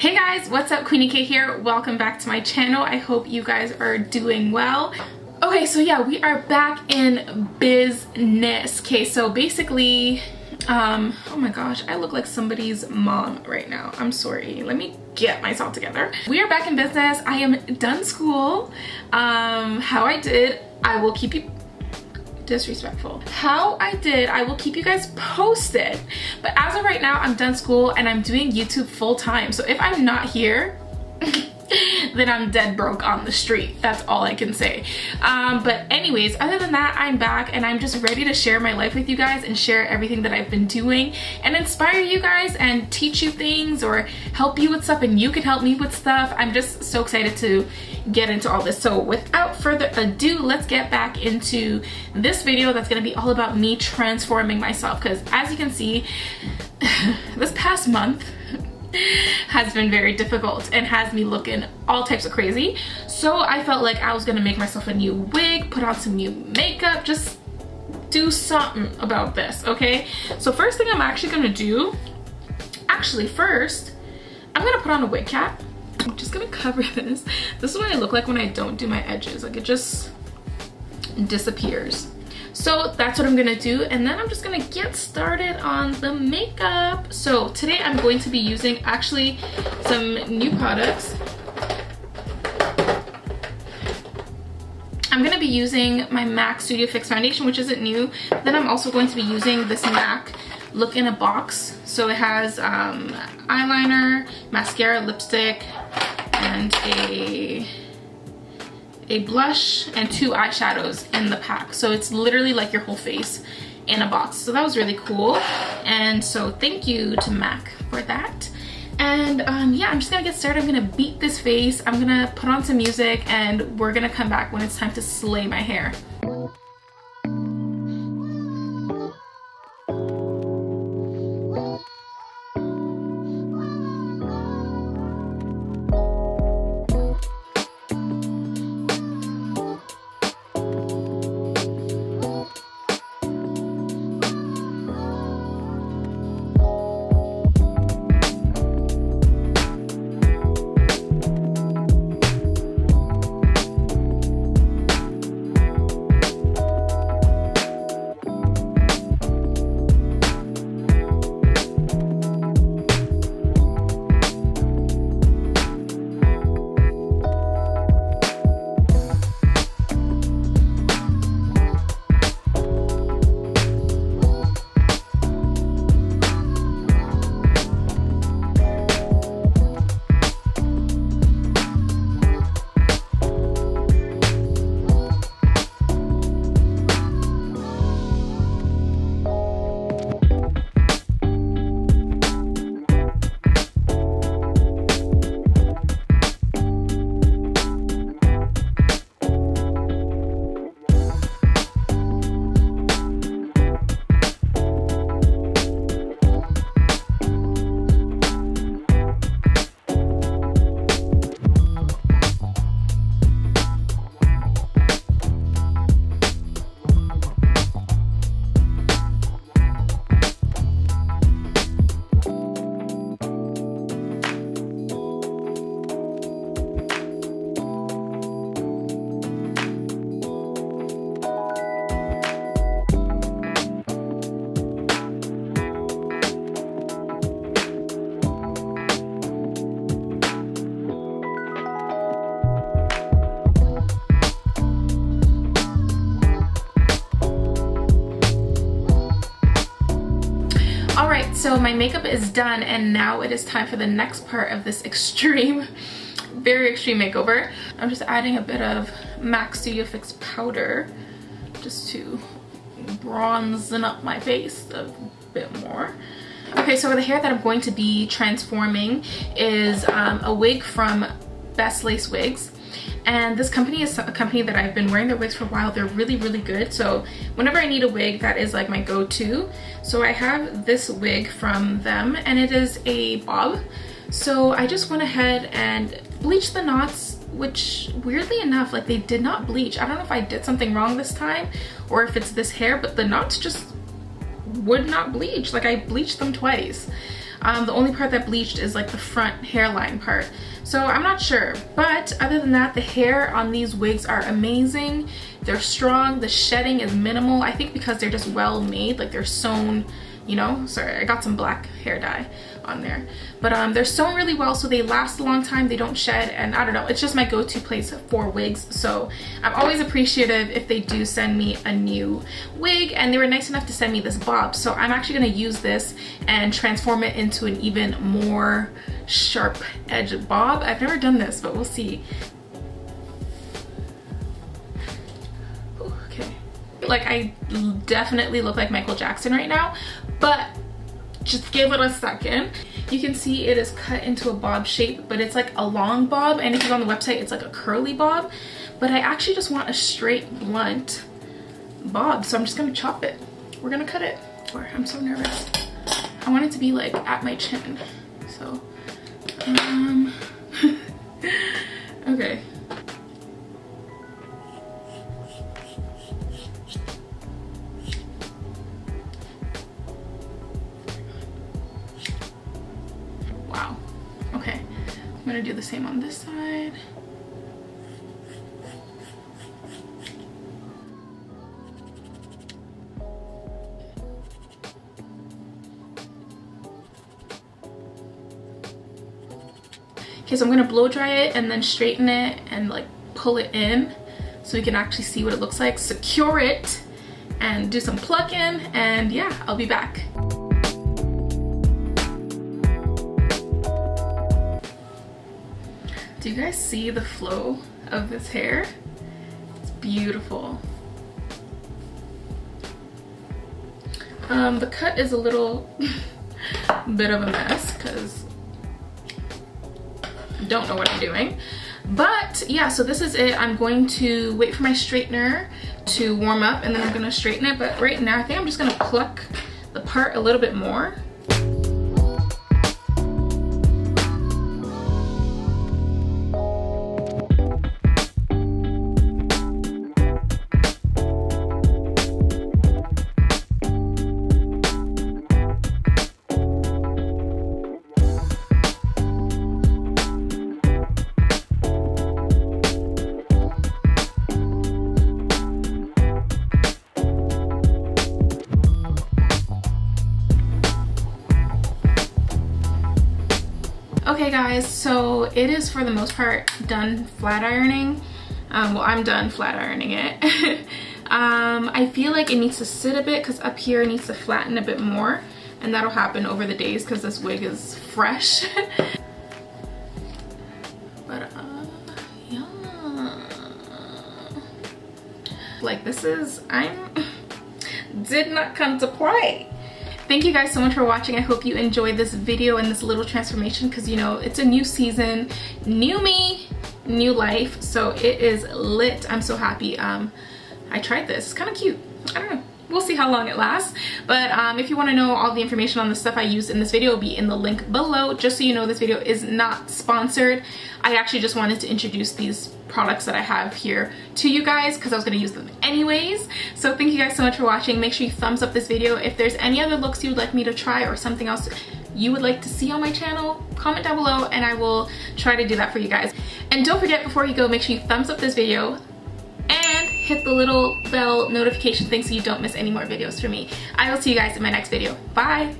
Hey guys, what's up? Queenie K here. Welcome back to my channel. I hope you guys are doing well. Okay, so yeah, we are back in business. Okay, so basically, oh my gosh, I look like somebody's mom right now. I'm sorry. Let me get myself together. We are back in business. I am done school. How I did, I will keep you disrespectful. How I did, I will keep you guys posted. But as of right now, I'm done school and I'm doing YouTube full time. So if I'm not here, then I'm dead broke on the street. That's all I can say. But anyways, other than that, I'm back and I'm just ready to share my life with you guys and share everything that I've been doing and inspire you guys and teach you things or help you with stuff and you can help me with stuff. I'm just so excited to get into all this. So without further ado, let's get back into this video that's gonna be all about me transforming myself, because as you can see, this past month has been very difficult and has me looking all types of crazy. So I felt like I was gonna make myself a new wig, put on some new makeup, just do something about this, okay? So first thing I'm actually gonna do, first, I'm gonna put on a wig cap. I'm just gonna cover this. This is what I look like when I don't do my edges. Like, it just disappears. So that's what I'm gonna do, and then I'm just gonna get started on the makeup. So today I'm going to be using actually some new products. I'm gonna be using my MAC Studio Fix foundation, which isn't new. Then I'm also going to be using this MAC Look in a Box. So it has eyeliner, mascara, lipstick, and a blush and 2 eyeshadows in the pack. So it's literally like your whole face in a box. So that was really cool. And so thank you to MAC for that. And yeah, I'm just gonna get started. I'm gonna beat this face. I'm gonna put on some music and we're gonna come back when it's time to slay my hair. Alright, so my makeup is done and now it is time for the next part of this extreme, very extreme makeover. I'm just adding a bit of MAC Studio Fix powder just to bronzen up my face a bit more. Okay, so the hair that I'm going to be transforming is a wig from Best Lace Wigs. And this company is a company that I've been wearing their wigs for a while. They're really, really good. So whenever I need a wig, that is like my go-to. So I have this wig from them and it is a bob. So I just went ahead and bleached the knots, which weirdly enough, like, they did not bleach. I don't know if I did something wrong this time or if it's this hair, but the knots just would not bleach. Like, I bleached them twice. The only part that bleached is like the front hairline part. So I'm not sure, but other than that, the hair on these wigs are amazing. They're strong, the shedding is minimal. I think because they're just well made, like they're sewn, you know, sorry, I got some black hair dye on there, but they're sewn really well, so they last a long time, they don't shed, and I don't know, it's just my go-to place for wigs. So I'm always appreciative if they do send me a new wig, and they were nice enough to send me this bob. So I'm actually going to use this and transform it into an even more sharp edge bob. I've never done this, but we'll see. Ooh, okay, like I definitely look like Michael Jackson right now, but just give it a second. You can see it is cut into a bob shape, but it's like a long bob, and if you go on the website it's like a curly bob, but I actually just want a straight blunt bob, so I'm just gonna chop it. We're gonna cut it. I'm so nervous. I want it to be like at my chin, so okay. Wow. Okay, I'm gonna do the same on this side. Okay, so I'm gonna blow dry it and then straighten it and like pull it in so we can actually see what it looks like, secure it, and do some plucking, and yeah, I'll be back. Do you guys see the flow of this hair? It's beautiful. The cut is a little bit of a mess because I don't know what I'm doing. But yeah, so this is it. I'm going to wait for my straightener to warm up and then I'm gonna straighten it. But right now I think I'm just gonna pluck the part a little bit more. Okay guys, so it is for the most part done flat ironing. Well, I'm done flat ironing it. I feel like it needs to sit a bit because up here it needs to flatten a bit more, and that'll happen over the days because this wig is fresh. But yeah, like this is, did not come to play. Thank you guys so much for watching. I hope you enjoyed this video and this little transformation because, you know, it's a new season, new me, new life. So it is lit. I'm so happy. I tried this. It's kind of cute. I don't know. We'll see how long it lasts. But if you want to know all the information on the stuff I used in this video, will be in the link below. Just so you know, this video is not sponsored. I actually just wanted to introduce these products that I have here to you guys because I was going to use them anyways. So thank you guys so much for watching. Make sure you thumbs up this video. If there's any other looks you would like me to try or something else you would like to see on my channel, comment down below and I will try to do that for you guys. And don't forget, before you go, make sure you thumbs up this video and hit the little bell notification thing so you don't miss any more videos from me. I will see you guys in my next video. Bye!